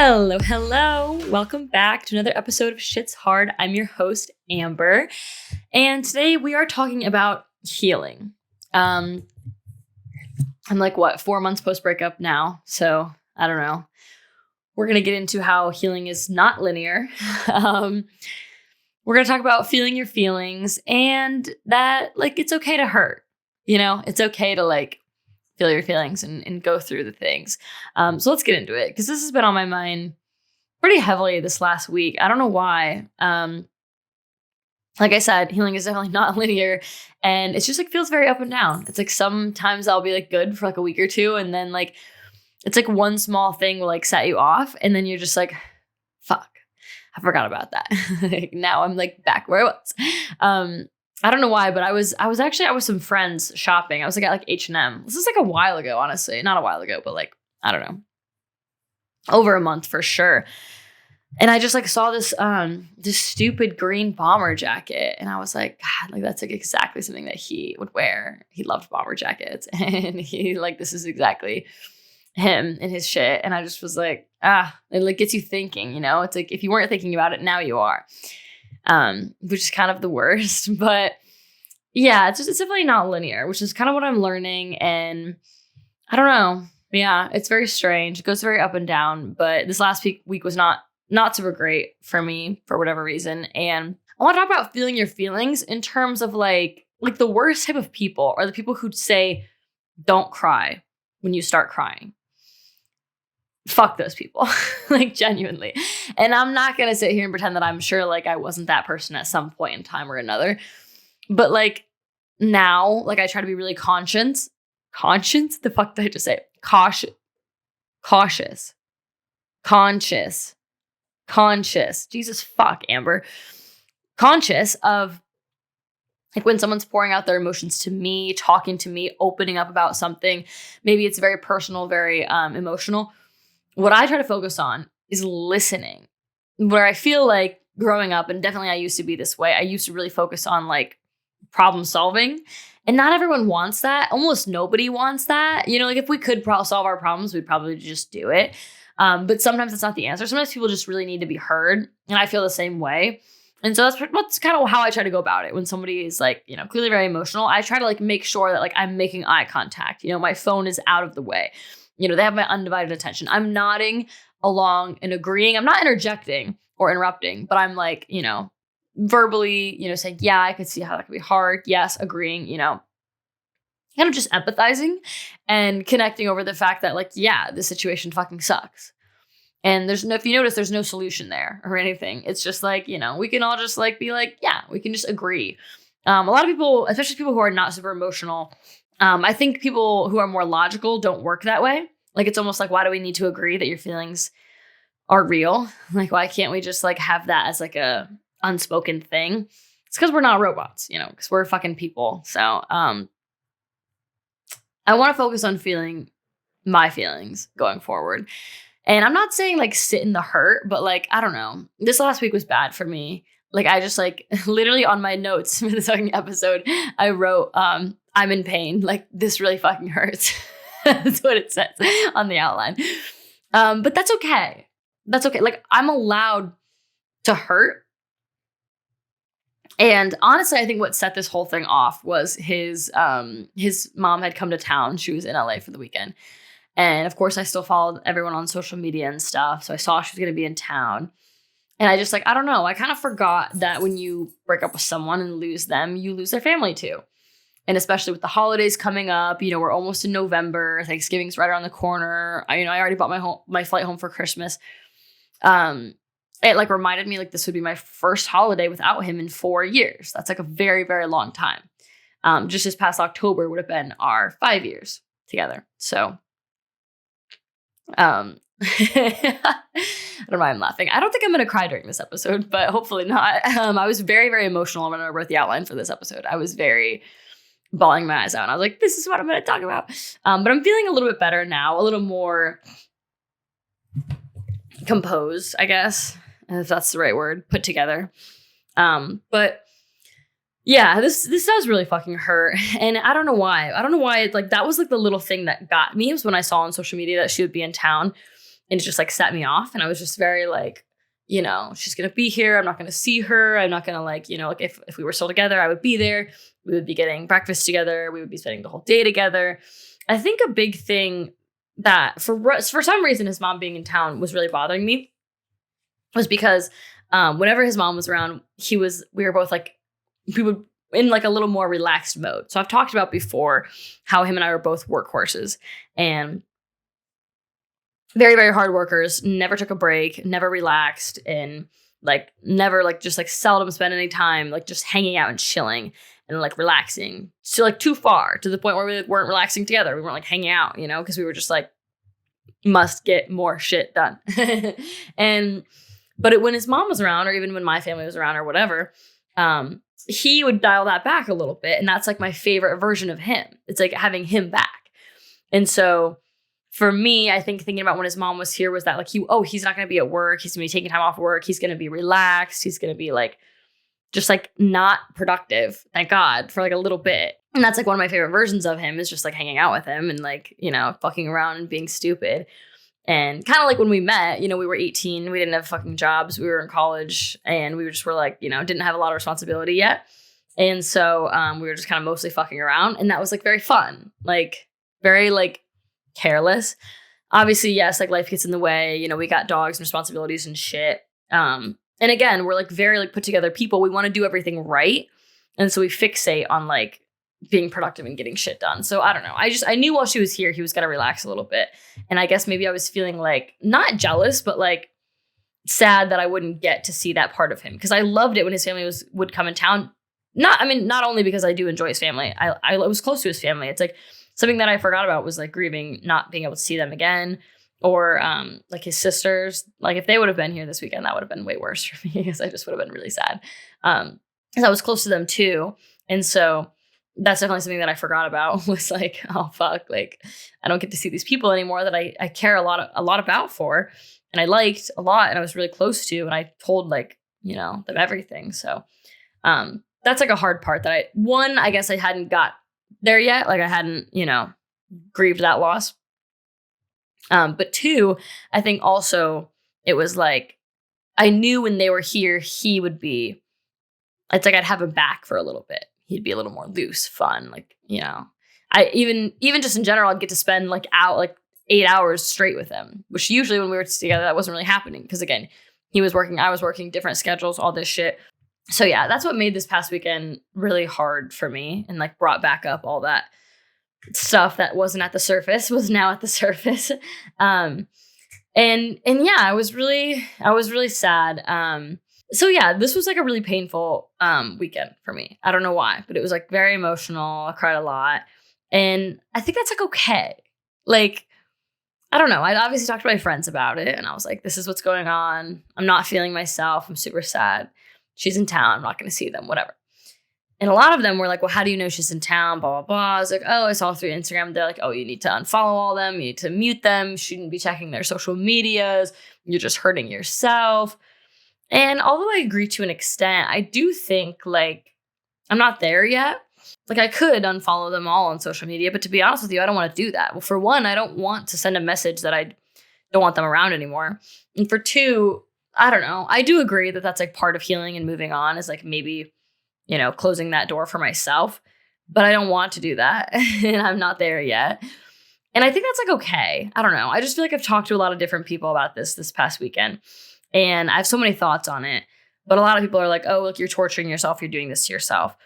Hello, hello. Welcome back to another episode of Shit's Hard. I'm your host, Amber. And today we are talking about healing. I'm like, 4 months post-breakup now. So I don't know. We're going to get into how healing is not linear. We're going to talk about feeling your feelings and that, it's okay to hurt. It's okay to, feel your feelings and go through the things. So let's get into it because this has been on my mind pretty heavily this last week. I don't know why. Like I said, healing is definitely not linear and it's just feels very up and down. It's sometimes I'll be good for a week or two and then it's one small thing will set you off and then you're just fuck, I forgot about that. Now I'm back where I was. I don't know why, but I was actually out with some friends shopping. I was at H&M. This is a while ago, honestly. Not a while ago, but I don't know. Over a month for sure. And I just saw this stupid green bomber jacket. And I was God, that's exactly something that he would wear. He loved bomber jackets. And he this is exactly him and his shit. And I just was it gets you thinking, It's if you weren't thinking about it, now you are. Which is kind of the worst, but yeah, it's definitely not linear, which is kind of what I'm learning. And I don't know. Yeah, it's very strange. It goes very up and down, but this last week was not super great for me for whatever reason. And I want to talk about feeling your feelings in terms of the worst type of people are the people who say, don't cry when you start crying. Fuck those people, genuinely. And I'm not going to sit here and pretend that I'm sure I wasn't that person at some point in time or another. But now, I try to be really conscious. The fuck did I just say? Cautious. Jesus fuck, Amber. Conscious of when someone's pouring out their emotions to me, talking to me, opening up about something. Maybe it's very personal, very emotional. What I try to focus on is listening, where I feel growing up, and definitely I used to be this way. I used to really focus on problem solving, and not everyone wants that. Almost nobody wants that. If we could solve our problems, we'd probably just do it. But sometimes that's not the answer. Sometimes people just really need to be heard, and I feel the same way. And so that's kind of how I try to go about it. When somebody is clearly very emotional, I try to make sure that I'm making eye contact. My phone is out of the way. They have my undivided attention. I'm nodding along and agreeing. I'm not interjecting or interrupting, but I'm verbally, saying, yeah, I could see how that could be hard. Yes, agreeing, kind of just empathizing and connecting over the fact that yeah, this situation fucking sucks. And if you notice, there's no solution there or anything. It's just we can all just be yeah, we can just agree. A lot of people, especially people who are not super emotional, I think people who are more logical don't work that way. It's almost why do we need to agree that your feelings are real? Why can't we just have that as a unspoken thing? It's because we're not robots, because we're fucking people. So I want to focus on feeling my feelings going forward. And I'm not saying sit in the hurt, but I don't know. This last week was bad for me. I just literally on my notes for the second episode, I wrote, I'm in pain. This really fucking hurts. That's what it says on the outline. But that's okay. That's okay. I'm allowed to hurt. And honestly, I think what set this whole thing off was his mom had come to town. She was in LA for the weekend. And of course, I still followed everyone on social media and stuff. So I saw she was going to be in town. And I just I don't know. I kind of forgot that when you break up with someone and lose them, you lose their family too. And especially with the holidays coming up, we're almost in November. Thanksgiving's right around the corner. I already bought my flight home for Christmas. It reminded me this would be my first holiday without him in 4 years. That's a very, very long time. Just this past October would have been our 5 years together. So, I don't know why I'm laughing. I don't think I'm going to cry during this episode, but hopefully not. I was very, very emotional when I wrote the outline for this episode. I was very bawling my eyes out. And I was this is what I'm going to talk about. But I'm feeling a little bit better now, a little more composed, I guess, if that's the right word, put together. But yeah, this does really fucking hurt. And I don't know why. That was the little thing that got me was when I saw on social media that she would be in town. And it just like set me off. And I was just very like, you know, she's going to be here. I'm not going to see her. I'm not going to like, you know, like if we were still together, I would be there. We would be getting breakfast together. We would be spending the whole day together. I think a big thing that for some reason his mom being in town was really bothering me was because whenever his mom was around, we were both like, we would in like a little more relaxed mode. So I've talked about before how him and I were both workhorses and very, very hard workers, never took a break, never relaxed, and like never like just like seldom spent any time like just hanging out and chilling and like relaxing. So like too far to the point where we like, weren't relaxing together. We weren't like hanging out, you know, because we were just like must get more shit done. But when his mom was around, or even when my family was around, or whatever, he would dial that back a little bit, and that's like my favorite version of him. It's like having him back, and so. For me, I think thinking about when his mom was here was that like he's not going to be at work. He's going to be taking time off work. He's going to be relaxed. He's going to be like, just like not productive. Thank God for like a little bit. And that's like one of my favorite versions of him is just like hanging out with him and like, you know, fucking around and being stupid. And kind of like when we met, you know, we were 18. We didn't have fucking jobs. We were in college and we were like, you know, didn't have a lot of responsibility yet. And so we were just kind of mostly fucking around. And that was like very fun. Like very like, careless. Obviously, yes, like life gets in the way. You know, we got dogs and responsibilities and shit. And again, we're like very like put together people. We want to do everything right. And so we fixate on like being productive and getting shit done. So I don't know. I knew while she was here, he was going to relax a little bit. And I guess maybe I was feeling like not jealous, but like sad that I wouldn't get to see that part of him. Cause I loved it when his family would come in town. Not only because I do enjoy his family. I was close to his family. It's like, something that I forgot about was like grieving, not being able to see them again, or like his sisters. Like if they would have been here this weekend, that would have been way worse for me because I just would have been really sad. Because I was close to them too, and so that's definitely something that I forgot about. Was like, oh fuck, like I don't get to see these people anymore that I care a lot about for, and I liked a lot, and I was really close to, and I told like you know them everything. So that's like a hard part that I guess I hadn't got there yet. Like I hadn't, you know, grieved that loss. But two, I think also it was like, I knew when they were here, it's like I'd have him back for a little bit. He'd be a little more loose, fun. Like, you know, I even just in general, I'd get to spend like 8 hours straight with him, which usually when we were together, that wasn't really happening. Cause again, he was working, I was working, different schedules, all this shit. So yeah, that's what made this past weekend really hard for me and like brought back up all that stuff that wasn't at the surface was now at the surface. And yeah, I was really sad. So yeah, this was like a really painful weekend for me. I don't know why, but it was like very emotional. I cried a lot. And I think that's like okay. Like, I don't know. I obviously talked to my friends about it and I was like, this is what's going on. I'm not feeling myself. I'm super sad. She's in town. I'm not going to see them, whatever. And a lot of them were like, well, how do you know she's in town? Blah, blah, blah. I was like, oh, I saw through Instagram. They're like, oh, you need to unfollow all them. You need to mute them. You shouldn't be checking their social medias. You're just hurting yourself. And although I agree to an extent, I do think like I'm not there yet. Like I could unfollow them all on social media, but to be honest with you, I don't want to do that. Well, for one, I don't want to send a message that I don't want them around anymore. And for two, I don't know. I do agree that that's like part of healing and moving on is like maybe, you know, closing that door for myself, but I don't want to do that and I'm not there yet. And I think that's like, okay. I don't know. I just feel like I've talked to a lot of different people about this past weekend and I have so many thoughts on it, but a lot of people are like, oh, look, you're torturing yourself. You're doing this to yourself.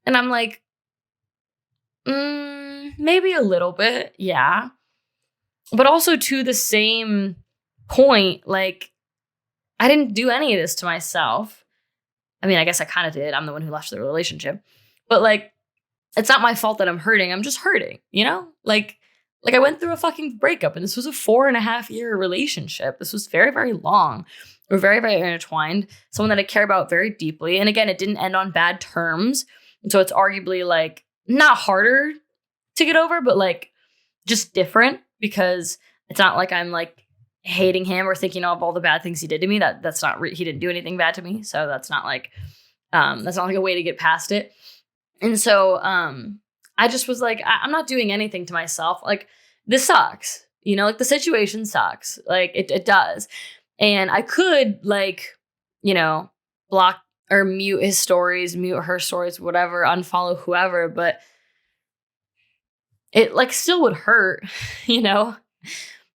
And I'm like, maybe a little bit. Yeah. But also to the same point, like, I didn't do any of this to myself. I mean, I guess I kind of did. I'm the one who left the relationship. But like, it's not my fault that I'm hurting. I'm just hurting, you know? Like I went through a fucking breakup and this was a 4.5-year relationship. This was very, very long. We're very, very intertwined. Someone that I care about very deeply. And again, it didn't end on bad terms. And so it's arguably like not harder to get over, but like just different because it's not like I'm like hating him or thinking of all the bad things he did to me. That's not he didn't do anything bad to me. So that's not like a way to get past it. And so I just was like, I'm not doing anything to myself. Like this sucks. You know, like the situation sucks. Like it does. And I could like, you know, block or mute his stories, mute her stories, whatever, unfollow whoever, but it like still would hurt, you know?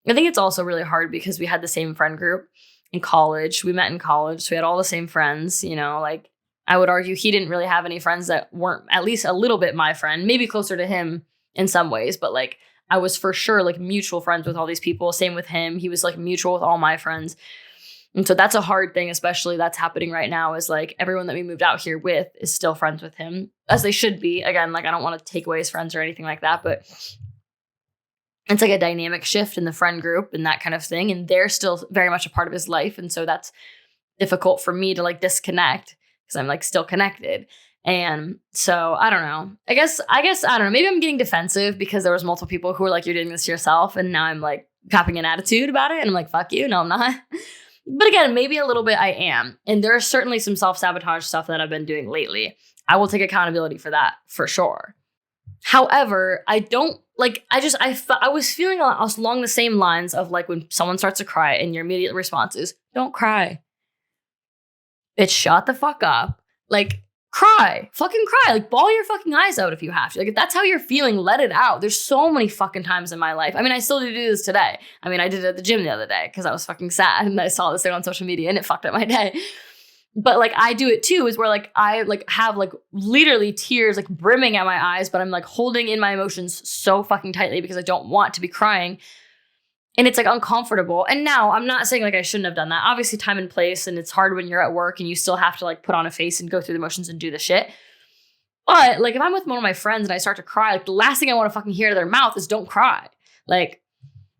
I think it's also really hard because we had the same friend group in college. We met in college. So we had all the same friends, you know, like I would argue he didn't really have any friends that weren't at least a little bit my friend, maybe closer to him in some ways, but like I was for sure like mutual friends with all these people. Same with him. He was like mutual with all my friends. And so that's a hard thing, especially that's happening right now is like everyone that we moved out here with is still friends with him as they should be. Again, like I don't want to take away his friends or anything like that, but it's like a dynamic shift in the friend group and that kind of thing. And they're still very much a part of his life. And so that's difficult for me to like disconnect because I'm like still connected. And so I don't know. I guess I don't know. Maybe I'm getting defensive because there was multiple people who were like, you're doing this to yourself. And now I'm like copping an attitude about it. And I'm like, fuck you. No, I'm not. But again, maybe a little bit I am. And there is certainly some self-sabotage stuff that I've been doing lately. I will take accountability for that for sure. However, I don't like, I was feeling along the same lines of like when someone starts to cry and your immediate response is, don't cry. It's shut the fuck up. Like, cry. Fucking cry. Like, bawl your fucking eyes out if you have to. Like, if that's how you're feeling, let it out. There's so many fucking times in my life. I mean, I still do this today. I mean, I did it at the gym the other day because I was fucking sad and I saw this thing on social media and it fucked up my day. But like I do it too, is where like I like have like literally tears like brimming at my eyes, but I'm like holding in my emotions so fucking tightly because I don't want to be crying. And it's like uncomfortable. And now I'm not saying like I shouldn't have done that. Obviously time and place, and it's hard when you're at work and you still have to like put on a face and go through the motions and do the shit. But like if I'm with one of my friends and I start to cry, like the last thing I want to fucking hear out of their mouth is don't cry. Like,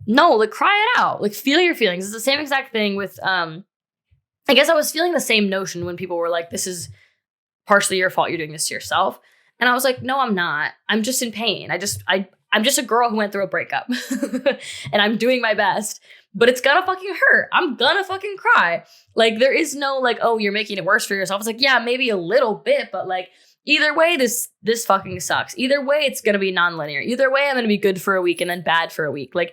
no, like cry it out. Like feel your feelings. It's the same exact thing with I guess I was feeling the same notion when people were like, this is partially your fault. You're doing this to yourself. And I was like, no, I'm not. I'm just in pain. I'm just a girl who went through a breakup and I'm doing my best, but it's gonna fucking hurt. I'm gonna fucking cry. Like there is no like, oh, you're making it worse for yourself. It's like, yeah, maybe a little bit, but like either way, this fucking sucks. Either way, it's gonna be nonlinear. Either way, I'm gonna be good for a week and then bad for a week. Like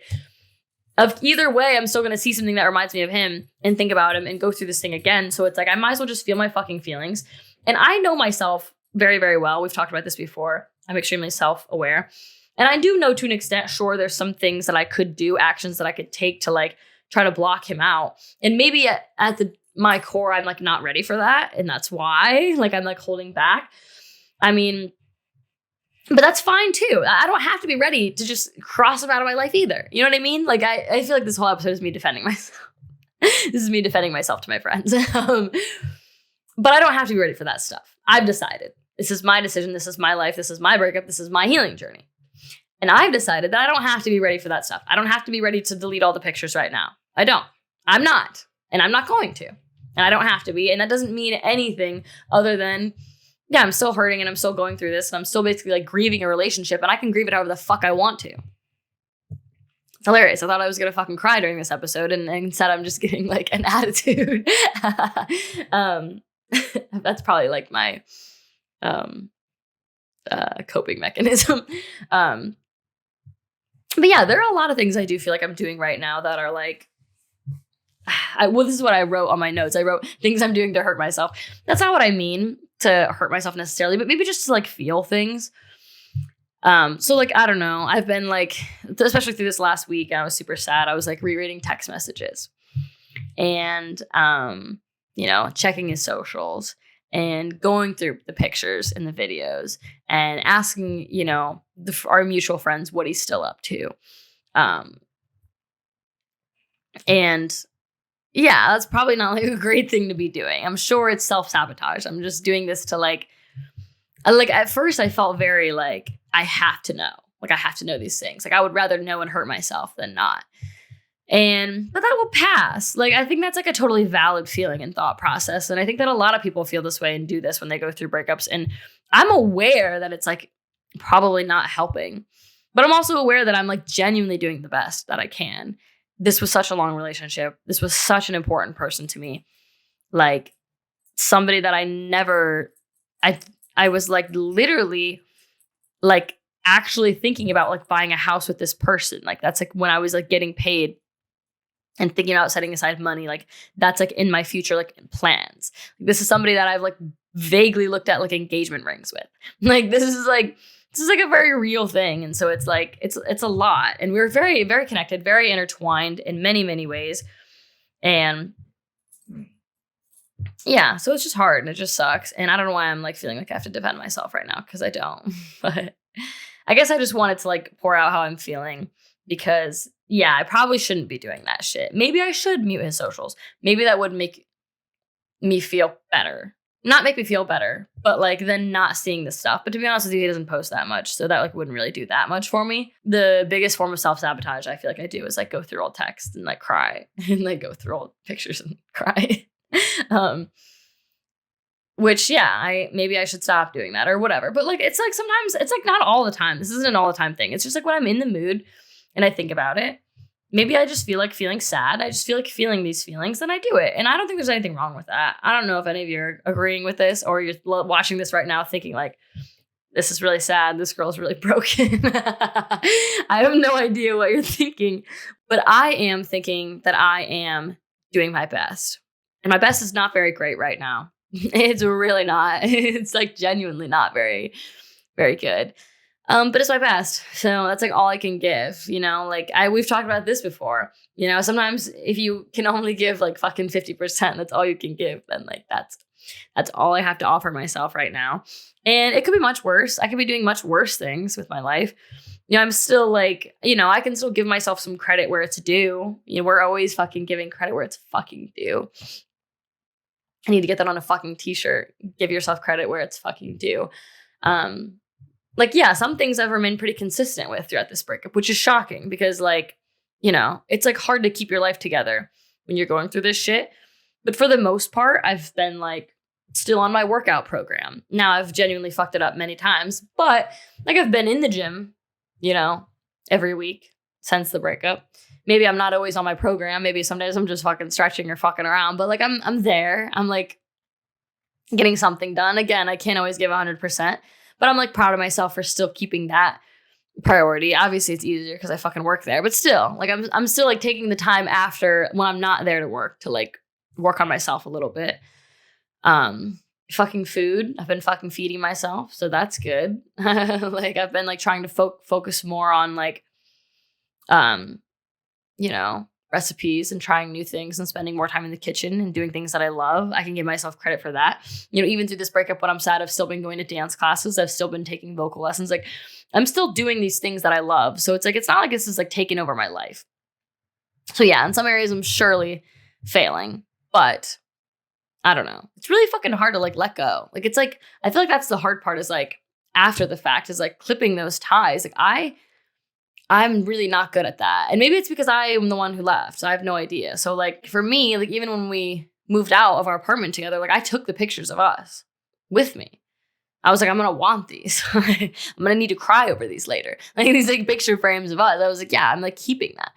of either way, I'm still going to see something that reminds me of him and think about him and go through this thing again. So it's like, I might as well just feel my fucking feelings. And I know myself very, very well. We've talked about this before. I'm extremely self-aware. And I do know to an extent, sure, there's some things that I could do, actions that I could take to like try to block him out. And maybe at my core, I'm like not ready for that. And that's why like I'm like holding back. I mean, but that's fine too. I don't have to be ready to just cross him out of my life either. You know what I mean? Like I feel like this whole episode is me defending myself. This is me defending myself to my friends. But I don't have to be ready for that stuff. I've decided. This is my decision. This is my life. This is my breakup. This is my healing journey. And I've decided that I don't have to be ready for that stuff. I don't have to be ready to delete all the pictures right now. I don't. I'm not. And I'm not going to. And I don't have to be. And that doesn't mean anything other than, yeah, I'm still hurting and I'm still going through this and I'm still basically like grieving a relationship and I can grieve it however the fuck I want to. It's hilarious. I thought I was going to fucking cry during this episode and instead I'm just getting like an attitude. That's probably like my coping mechanism. But yeah, there are a lot of things I do feel like I'm doing right now that are like, this is what I wrote on my notes. I wrote things I'm doing to hurt myself. That's not what I mean to hurt myself necessarily, but maybe just to like feel things. So like, I don't know. I've been like, especially through this last week, I was super sad. I was like rereading text messages and, you know, checking his socials and going through the pictures and the videos and asking, you know, our mutual friends what he's still up to. And yeah, that's probably not like a great thing to be doing. I'm sure it's self-sabotage. I'm just doing this to like at first I felt very like, I have to know. Like I have to know these things. Like I would rather know and hurt myself than not. But that will pass. Like, I think that's like a totally valid feeling and thought process. And I think that a lot of people feel this way and do this when they go through breakups. And I'm aware that it's like probably not helping, but I'm also aware that I'm like genuinely doing the best that I can. This was such a long relationship. This was such an important person to me. Like somebody that I was like literally like actually thinking about like buying a house with this person. Like that's like when I was like getting paid and thinking about setting aside money. Like that's like in my future, like plans. This is somebody that I've like vaguely looked at like engagement rings with. Like this is like a very real thing. And so it's like, it's a lot. And we're very, very connected, very intertwined in many, many ways. And yeah, so it's just hard and it just sucks. And I don't know why I'm like feeling like I have to defend myself right now, because I don't. But I guess I just wanted to like pour out how I'm feeling, because yeah, I probably shouldn't be doing that shit. Maybe I should mute his socials. Maybe that would make me feel better. Not make me feel better, but like then not seeing this stuff. But to be honest with you, he doesn't post that much, so that like wouldn't really do that much for me. The biggest form of self-sabotage I feel like I do is like go through old texts and like cry and like go through old pictures and cry. Which yeah, maybe I should stop doing that or whatever. But like it's like sometimes it's like not all the time. This isn't an all the time thing. It's just like when I'm in the mood and I think about it. Maybe I just feel like feeling sad. I just feel like feeling these feelings and I do it. And I don't think there's anything wrong with that. I don't know if any of you are agreeing with this or you're watching this right now thinking like, this is really sad. This girl's really broken. I have no idea what you're thinking, but I am thinking that I am doing my best. And my best is not very great right now. It's really not. It's like genuinely not very, very good. But it's my best. So that's like all I can give, you know, like we've talked about this before, you know, sometimes if you can only give like fucking 50%, that's all you can give. Then like, that's all I have to offer myself right now. And it could be much worse. I could be doing much worse things with my life. You know, I'm still like, you know, I can still give myself some credit where it's due. You know, we're always fucking giving credit where it's fucking due. I need to get that on a fucking t-shirt. Give yourself credit where it's fucking due. Like, yeah, some things I've remained pretty consistent with throughout this breakup, which is shocking because, like, you know, it's like hard to keep your life together when you're going through this shit. But for the most part, I've been like still on my workout program. Now I've genuinely fucked it up many times, but like I've been in the gym, you know, every week since the breakup. Maybe I'm not always on my program. Maybe some days I'm just fucking stretching or fucking around, but like I'm there. I'm like getting something done. Again, I can't always give 100%. But I'm like proud of myself for still keeping that priority. Obviously, it's easier because I fucking work there. But still, like I'm still like taking the time after when I'm not there to work to like work on myself a little bit. Fucking food. I've been fucking feeding myself, so that's good. Like I've been like trying to focus more on like, you know, recipes and trying new things and spending more time in the kitchen and doing things that I love. I can give myself credit for that. You know, even through this breakup, when I'm sad, I've still been going to dance classes. I've still been taking vocal lessons. Like I'm still doing these things that I love. So it's like, it's not like this is like taking over my life. So yeah, in some areas I'm surely failing, but I don't know. It's really fucking hard to like let go. Like, it's like, I feel like that's the hard part is like after the fact is like clipping those ties. Like I'm really not good at that. And maybe it's because I am the one who left. So I have no idea. So like for me, like even when we moved out of our apartment together, like I took the pictures of us with me. I was like, I'm going to want these. I'm going to need to cry over these later. Like these like picture frames of us. I was like, yeah, I'm like keeping that.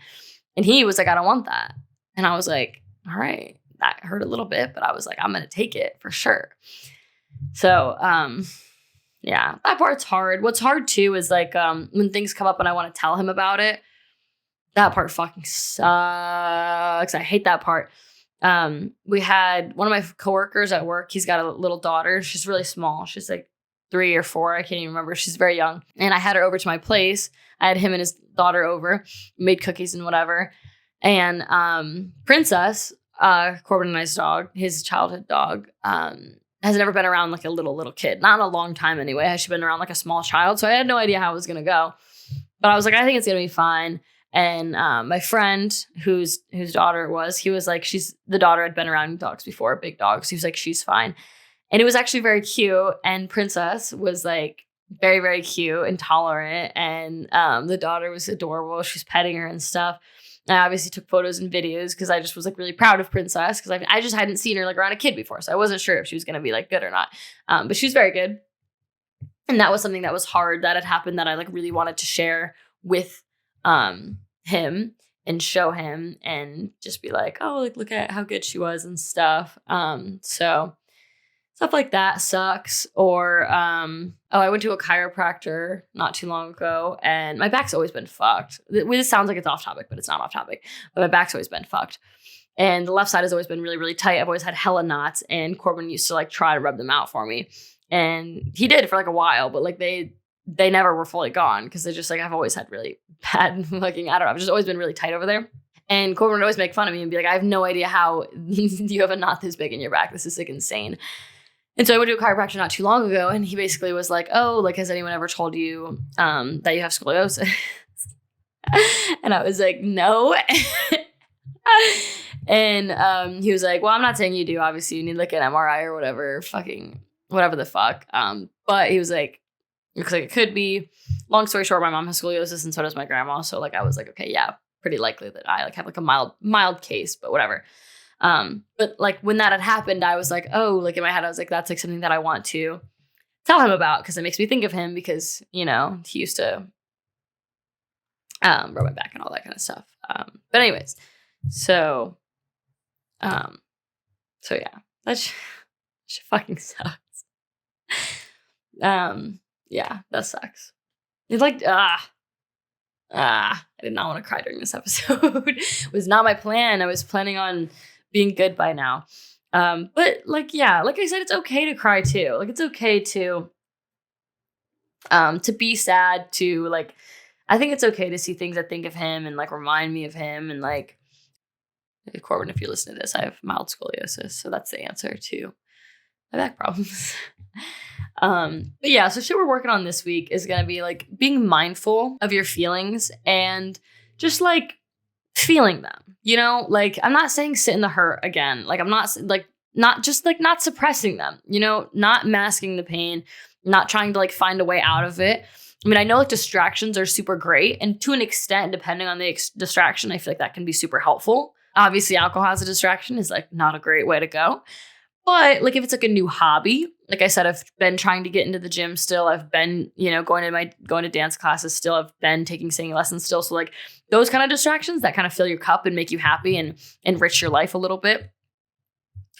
And he was like, I don't want that. And I was like, all right, that hurt a little bit, but I was like, I'm going to take it for sure. So, yeah, that part's hard. What's hard too is like when things come up and I want to tell him about it. That part fucking sucks. I hate that part. We had one of my coworkers at work. He's got a little daughter. She's really small. She's like 3 or 4. I can't even remember. She's very young. And I had her over to my place. I had him and his daughter over, made cookies and whatever. And Princess, Corbin and I's dog, his childhood dog, has never been around like a little kid. Not in a long time anyway. Has she been around like a small child? So I had no idea how it was going to go. But I was like, I think it's going to be fine. And my friend whose daughter it was, he was like, the daughter had been around dogs before, big dogs. He was like, she's fine. And it was actually very cute. And Princess was like very, very cute and tolerant. And the daughter was adorable. She's petting her and stuff. I obviously took photos and videos because I just was like really proud of Princess because I just hadn't seen her like around a kid before. So I wasn't sure if she was going to be like good or not. But she was very good. And that was something that was hard that had happened that I like really wanted to share with him and show him and just be like, oh, like look at how good she was and stuff. So Stuff like that sucks. Or, I went to a chiropractor not too long ago, and my back's always been fucked. This sounds like it's off topic, but it's not off topic. But my back's always been fucked. And the left side has always been really, really tight. I've always had hella knots, and Corbin used to like try to rub them out for me. And he did for like a while, but like they never were fully gone because they're just like, I've always had really bad fucking, I don't know, I've just always been really tight over there. And Corbin would always make fun of me and be like, I have no idea how you have a knot this big in your back. This is like insane. And so I went to a chiropractor not too long ago, and he basically was like, oh, like, has anyone ever told you that you have scoliosis? And I was like, no. And he was like, well, I'm not saying you do. Obviously, you need like an MRI or whatever, fucking whatever the fuck. But he was like, looks like it could be. Long story short, my mom has scoliosis, and so does my grandma. So like, I was like, okay, yeah, pretty likely that I like have like a mild case, but whatever. But like when that had happened, I was like, oh, like in my head, I was like, that's like something that I want to tell him about because it makes me think of him because, you know, he used to rub my back and all that kind of stuff. But anyways, so yeah, that shit fucking sucks. Yeah, that sucks. It's like, I did not want to cry during this episode. It was not my plan. I was planning on being good by now. But like, yeah, like I said, it's okay to cry too. Like, it's okay to be sad, to like, I think it's okay to see things that think of him and like remind me of him. And like, Corbin, if you listen to this, I have mild scoliosis. So that's the answer to my back problems. But yeah, so shit we're working on this week is going to be like being mindful of your feelings and just like feeling them, you know, like I'm not saying sit in the hurt again. Like I'm not like, not just like not suppressing them, you know, not masking the pain, not trying to like find a way out of it. I mean, I know like distractions are super great, and to an extent, depending on the distraction, I feel like that can be super helpful. Obviously, alcohol as a distraction is like not a great way to go. But like if it's like a new hobby, like I said, I've been trying to get into the gym still. I've been, you know, going to dance classes still. I've been taking singing lessons still. So like those kind of distractions that kind of fill your cup and make you happy and enrich your life a little bit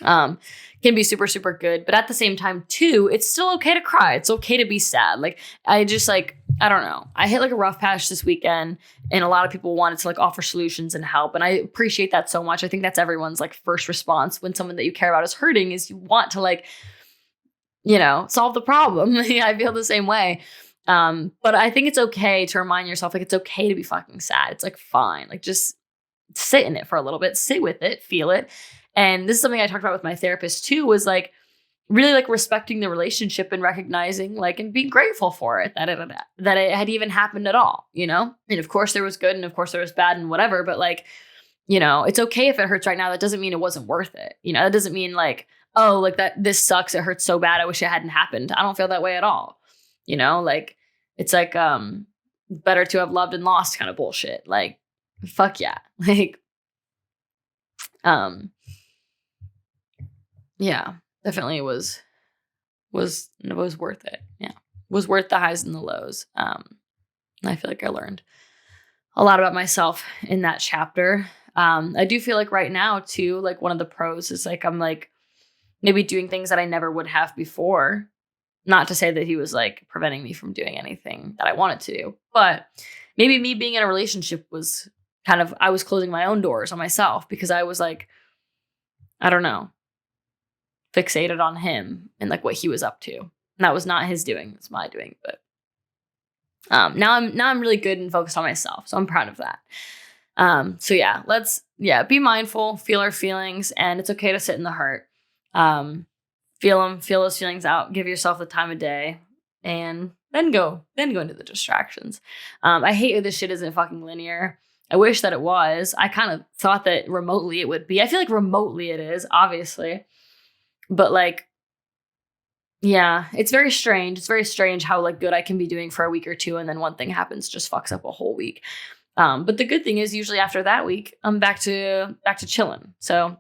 can be super, super good. But at the same time too, it's still okay to cry. It's okay to be sad. Like I just like, I don't know. I hit like a rough patch this weekend, and a lot of people wanted to like offer solutions and help. And I appreciate that so much. I think that's everyone's like first response when someone that you care about is hurting, is you want to like, you know, solve the problem. I feel the same way. But I think it's okay to remind yourself, like, it's okay to be fucking sad. It's like, fine. Like just sit in it for a little bit, sit with it, feel it. And this is something I talked about with my therapist too, was like, really like respecting the relationship and recognizing like and being grateful for it that it had even happened at all, you know? And of course there was good and of course there was bad and whatever, but like, you know, it's okay if it hurts right now. That doesn't mean it wasn't worth it. You know, that doesn't mean like, oh, like that this sucks. It hurts so bad. I wish it hadn't happened. I don't feel that way at all. You know, like it's like better to have loved and lost kind of bullshit. Like fuck yeah. Like yeah. Definitely was worth it. Yeah. Was worth the highs and the lows. And I feel like I learned a lot about myself in that chapter. I do feel like right now too, like one of the pros is like, I'm like maybe doing things that I never would have before. Not to say that he was like preventing me from doing anything that I wanted to do, but maybe me being in a relationship was kind of, I was closing my own doors on myself because I was like, I don't know, fixated on him and like what he was up to. And that was not his doing, it's my doing. But now I'm really good and focused on myself. So I'm proud of that. So yeah, let's be mindful, feel our feelings, and it's okay to sit in the hurt. Feel those feelings out, give yourself the time of day, and then go into the distractions. I hate that this shit isn't fucking linear. I wish that it was. I kind of thought that remotely it would be. I feel like remotely it is, obviously. But like, yeah, it's very strange. It's very strange how like good I can be doing for a week or two, and then one thing happens, just fucks up a whole week. But the good thing is usually after that week, I'm back to chilling. So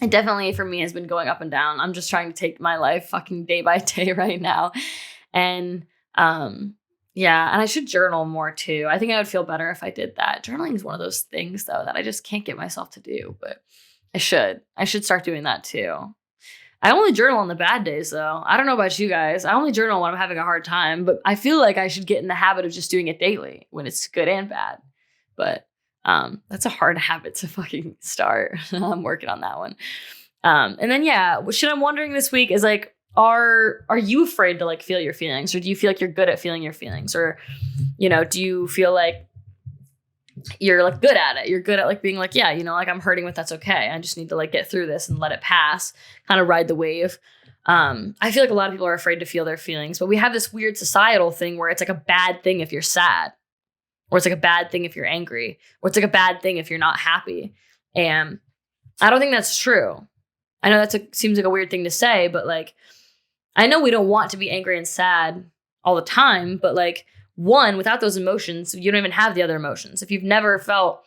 it definitely for me has been going up and down. I'm just trying to take my life fucking day by day right now. And yeah, and I should journal more too. I think I would feel better if I did that. Journaling is one of those things though that I just can't get myself to do, but I should start doing that too. I only journal on the bad days though. I don't know about you guys. I only journal when I'm having a hard time, but I feel like I should get in the habit of just doing it daily when it's good and bad. But that's a hard habit to fucking start. I'm working on that one. And then shit I'm wondering this week is like, are you afraid to like feel your feelings, or do you feel like you're good at feeling your feelings, or do you feel like you're like good at it? You're good at like being like, yeah, like I'm hurting, but that's okay. I just need to like get through this and let it pass, kind of ride the wave. I feel like a lot of people are afraid to feel their feelings, but we have this weird societal thing where it's like a bad thing if you're sad, or it's like a bad thing if you're angry, or it's like a bad thing if you're not happy. And I don't think that's true. I know seems like a weird thing to say, but like, I know we don't want to be angry and sad all the time, but like, one, without those emotions, you don't even have the other emotions. If you've never felt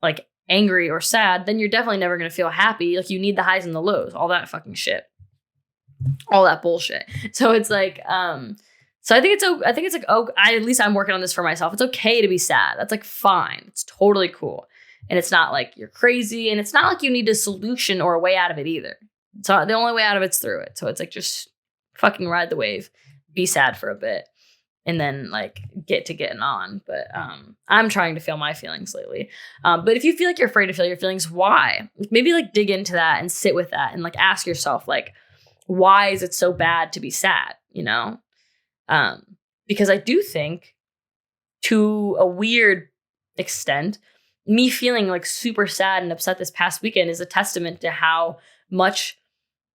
like angry or sad, then you're definitely never going to feel happy. Like you need the highs and the lows, all that fucking shit, all that bullshit. So it's like, so I think it's like, at least I'm working on this for myself. It's okay to be sad. That's like fine. It's totally cool. And it's not like you're crazy, and it's not like you need a solution or a way out of it either. So the only way out of it's through it. So it's like, just fucking ride the wave, be sad for a bit, and then like get to getting on. But I'm trying to feel my feelings lately. But if you feel like you're afraid to feel your feelings, why? Maybe like dig into that and sit with that and like ask yourself, like, why is it so bad to be sad? Because I do think, to a weird extent, me feeling like super sad and upset this past weekend is a testament to how much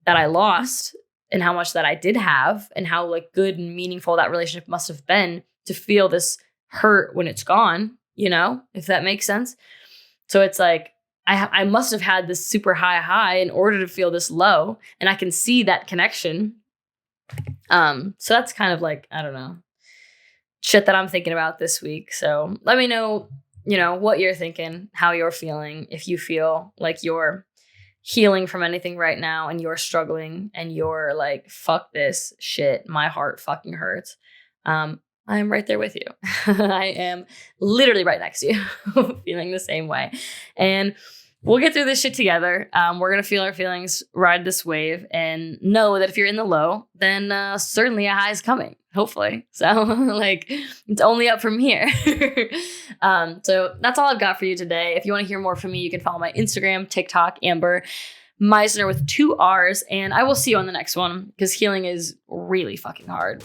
that I lost and how much that I did have, and how like good and meaningful that relationship must have been to feel this hurt when it's gone, if that makes sense. So it's like, I must have had this super high in order to feel this low, and I can see that connection. So that's kind of like, I don't know, shit that I'm thinking about this week. So let me know, what you're thinking, how you're feeling, if you feel like you're healing from anything right now and you're struggling and you're like, fuck this shit, my heart fucking hurts. I am right there with you. I am literally right next to you, feeling the same way. And we'll get through this shit together. We're going to feel our feelings, ride this wave, and know that if you're in the low, then certainly a high is coming, hopefully. So like, it's only up from here. So that's all I've got for you today. If you want to hear more from me, you can follow my Instagram, TikTok, Amber Meisner with 2 R's, and I will see you on the next one, because healing is really fucking hard.